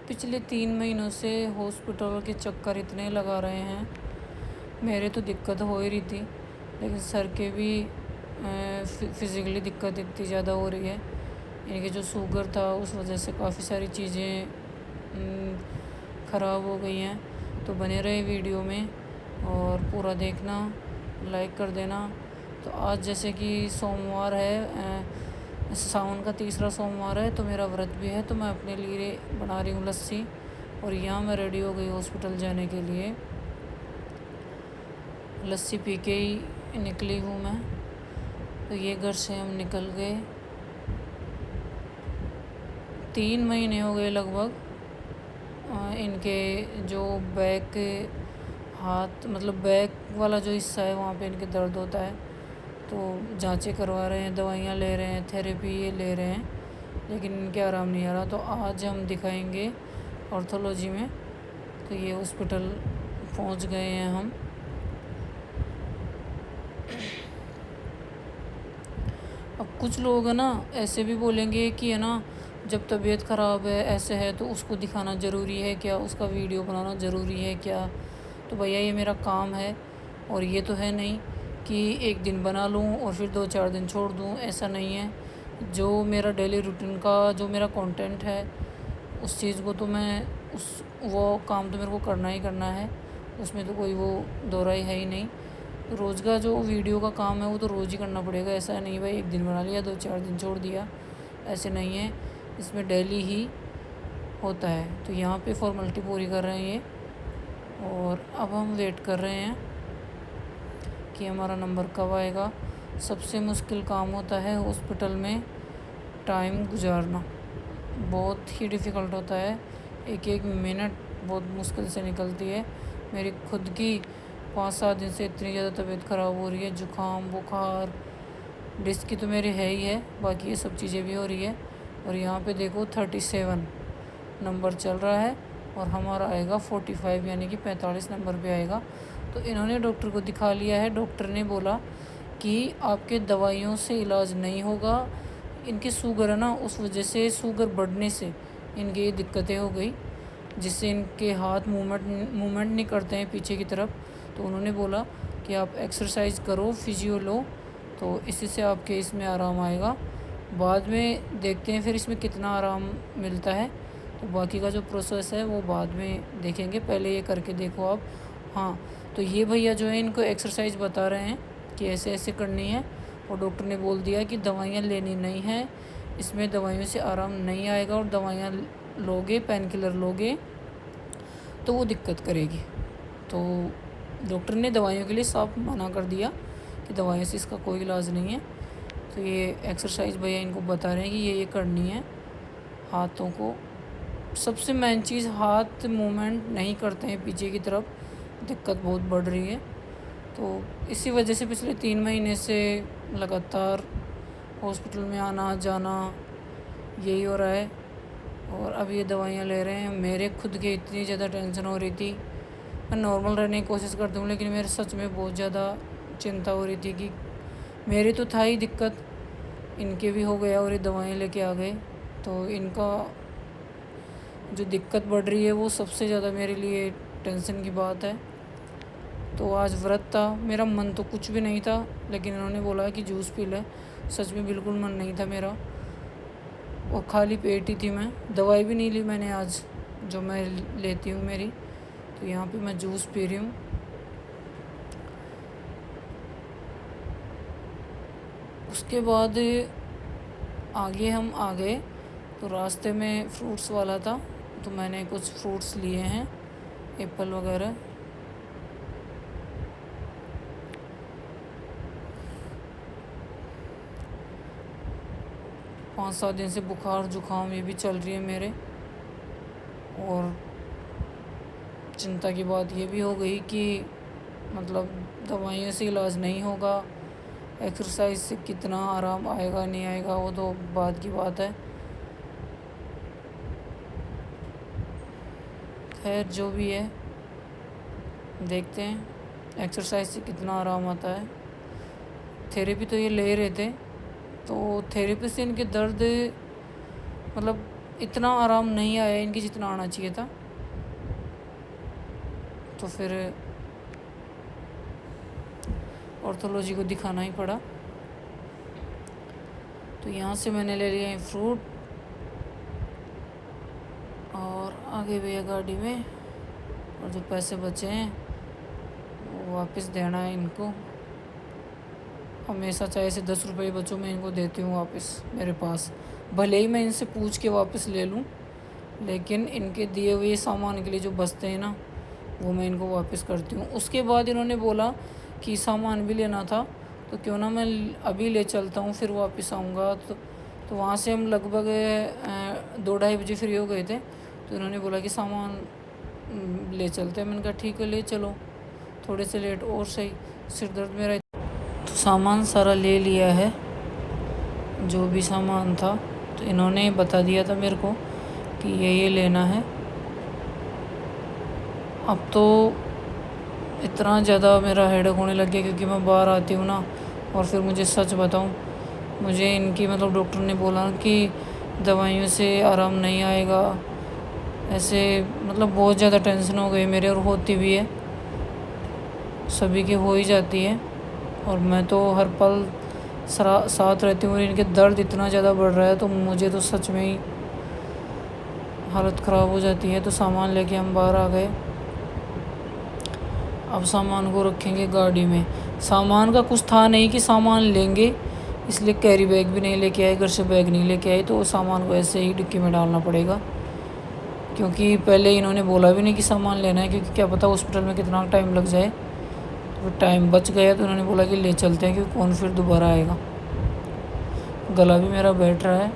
पिछले 3 महीनों से हॉस्पिटल के चक्कर इतने लगा रहे हैं। मेरे तो दिक्कत हो ही रही थी, लेकिन सर के भी फिज़िकली दिक्कत इतनी ज़्यादा हो रही है। इनके जो शुगर था उस वजह से काफ़ी सारी चीज़ें ख़राब हो गई हैं। तो बने रहे वीडियो में और पूरा देखना, लाइक कर देना। तो आज जैसे कि सोमवार है, सावन का तीसरा सोमवार है, तो मेरा व्रत भी है। तो मैं अपने लिए बना रही हूँ लस्सी और यहाँ मैं रेडी हो गई हॉस्पिटल जाने के लिए। लस्सी पी के ही निकली हूँ मैं। तो ये घर से हम निकल गए। 3 महीने हो गए लगभग। इनके जो बैक हाथ मतलब बैक वाला जो हिस्सा है वहाँ पे इनके दर्द होता है। तो जांचें करवा रहे हैं, दवाइयाँ ले रहे हैं, थेरेपी ये ले रहे हैं, लेकिन इनके आराम नहीं आ रहा। तो आज हम दिखाएंगे ऑर्थोलॉजी में। तो ये हॉस्पिटल पहुँच गए हैं हम। अब कुछ लोग है ना ऐसे भी बोलेंगे कि है ना, जब तबीयत ख़राब है ऐसे है तो उसको दिखाना ज़रूरी है क्या, उसका वीडियो बनाना ज़रूरी है क्या। तो भैया ये मेरा काम है, और ये तो है नहीं कि एक दिन बना लूँ और फिर 2-4 दिन छोड़ दूँ, ऐसा नहीं है। जो मेरा डेली रूटीन का जो मेरा कंटेंट है उस चीज़ को तो मैं वो काम तो मेरे को करना ही करना है, उसमें तो कोई वो दो राय है ही नहीं। तो रोज़ का जो वीडियो का काम है वो तो रोज़ ही करना पड़ेगा। ऐसा नहीं भाई एक दिन बना लिया 2-4 दिन छोड़ दिया, ऐसे नहीं है। इसमें डेली ही होता है। तो यहाँ पे फॉर्मेलिटी पूरी कर रहे हैं ये, और अब हम वेट कर रहे हैं कि हमारा नंबर कब आएगा। सबसे मुश्किल काम होता है हॉस्पिटल में टाइम गुजारना, बहुत ही डिफ़िकल्ट होता है। एक एक मिनट बहुत मुश्किल से निकलती है। मेरी खुद की 5-7 दिन से इतनी ज़्यादा तबीयत ख़राब हो रही है, ज़ुकाम बुखार, डिस्क की तो मेरी है ही है, बाकी ये सब चीज़ें भी हो रही है। और यहाँ पे देखो 37 नंबर चल रहा है और हमारा आएगा 45 यानी कि 45 नंबर पे आएगा। तो इन्होंने डॉक्टर को दिखा लिया है। डॉक्टर ने बोला कि आपके दवाइयों से इलाज नहीं होगा, इनकी शुगर है ना, उस वजह से शुगर बढ़ने से इनकी ये दिक्कतें हो गई, जिससे इनके हाथ मूवमेंट नहीं करते हैं पीछे की तरफ। तो उन्होंने बोला कि आप एक्सरसाइज करो, फिजियो लो, तो इसी से आपके इसमें आराम आएगा। बाद में देखते हैं फिर इसमें कितना आराम मिलता है। तो बाकी का जो प्रोसेस है वो बाद में देखेंगे, पहले ये करके देखो आप। हाँ, तो ये भैया जो है इनको एक्सरसाइज बता रहे हैं कि ऐसे ऐसे करनी है, और डॉक्टर ने बोल दिया कि दवाइयाँ लेनी नहीं है, इसमें दवाइयों से आराम नहीं आएगा, और दवाइयाँ लोगे, पेन किलर लोगे तो वो दिक्कत करेगी। तो डॉक्टर ने दवाइयों के लिए साफ मना कर दिया कि दवाइयों से इसका कोई इलाज नहीं है। तो ये एक्सरसाइज भैया इनको बता रहे हैं कि ये करनी है। हाथों को सबसे मेन चीज़, हाथ मूवमेंट नहीं करते हैं पीछे की तरफ, दिक्कत बहुत बढ़ रही है। तो इसी वजह से पिछले 3 महीने से लगातार हॉस्पिटल में आना जाना यही हो रहा है। और अब ये दवाइयाँ ले रहे हैं। मेरे खुद की इतनी ज़्यादा टेंशन हो रही थी। मैं नॉर्मल रहने की कोशिश करती हूँ, लेकिन मेरे सच में बहुत ज़्यादा चिंता हो रही थी कि मेरी तो था ही दिक्कत, इनके भी हो गया और ये दवाइयाँ लेके आ गए। तो इनका जो दिक्कत बढ़ रही है वो सबसे ज़्यादा मेरे लिए टेंशन की बात है। तो आज व्रत था, मेरा मन तो कुछ भी नहीं था, लेकिन इन्होंने बोला कि जूस पी ले। सच में बिल्कुल मन नहीं था मेरा, और खाली पेट ही थी मैं। दवाई भी नहीं ली मैंने आज जो मैं लेती हूँ मेरी। तो यहाँ पे मैं जूस पी रही हूँ। उसके बाद आगे हम आ गए, तो रास्ते में फ्रूट्स वाला था, तो मैंने कुछ फ्रूट्स लिए हैं, एप्पल वगैरह। पाँच 7 दिन से बुखार जुकाम ये भी चल रही है मेरे। और चिंता की बात ये भी हो गई कि मतलब दवाइयों से इलाज नहीं होगा, एक्सरसाइज से कितना आराम आएगा नहीं आएगा वो तो बाद की बात है। खैर जो भी है देखते हैं एक्सरसाइज से कितना आराम आता है। थेरेपी तो ये ले रहे थे, तो थेरेपी से इनके दर्द मतलब इतना आराम नहीं आया इनकी जितना आना चाहिए था। तो फिर ऑर्थोलॉजी को दिखाना ही पड़ा। तो यहाँ से मैंने ले लिया है फ्रूट और आगे भैया गाड़ी में, और जो पैसे बचे हैं वो वापस देना है इनको। हमेशा चाहे से 10 रुपये बचो मैं इनको देती हूँ वापस मेरे पास, भले ही मैं इनसे पूछ के वापस ले लूँ, लेकिन इनके दिए हुए सामान के लिए जो बचते हैं ना वो मैं इनको वापस करती हूँ। उसके बाद इन्होंने बोला कि सामान भी लेना था तो क्यों ना मैं अभी ले चलता हूँ, फिर वापस आऊँगा। तो वहाँ से हम लगभग 2-2:30 बजे फ्री हो गए थे। तो इन्होंने बोला कि सामान ले चलते हैं। मैंने कहा ठीक है ले चलो, थोड़े से लेट और सही, सिर दर्द मेरा। तो सामान सारा ले लिया है जो भी सामान था, तो इन्होंने बता दिया था मेरे को कि ये लेना है। अब तो इतना ज़्यादा मेरा हेडेक होने लग गया क्योंकि मैं बाहर आती हूँ ना, और फिर मुझे सच बताऊँ, मुझे इनकी मतलब डॉक्टर ने बोला कि दवाइयों से आराम नहीं आएगा, ऐसे मतलब बहुत ज़्यादा टेंशन हो गई मेरे, और होती भी है, सभी की हो ही जाती है। और मैं तो हर पल साथ रहती हूँ और इनके दर्द इतना ज़्यादा बढ़ रहा है तो मुझे तो सच में ही हालत ख़राब हो जाती है। तो सामान लेके हम बाहर आ गए। अब सामान को रखेंगे गाड़ी में। सामान का कुछ था नहीं कि सामान लेंगे, इसलिए कैरी बैग भी नहीं लेके आए, घर से बैग नहीं लेके आए, तो सामान को ऐसे ही डिक्की में डालना पड़ेगा। क्योंकि पहले इन्होंने बोला भी नहीं कि सामान लेना है, क्योंकि क्या पता हॉस्पिटल में कितना टाइम लग जाए। तो टाइम बच गया तो उन्होंने बोला कि ले चलते हैं, क्योंकि कौन फिर दोबारा आएगा। गला भी मेरा बैठ रहा है।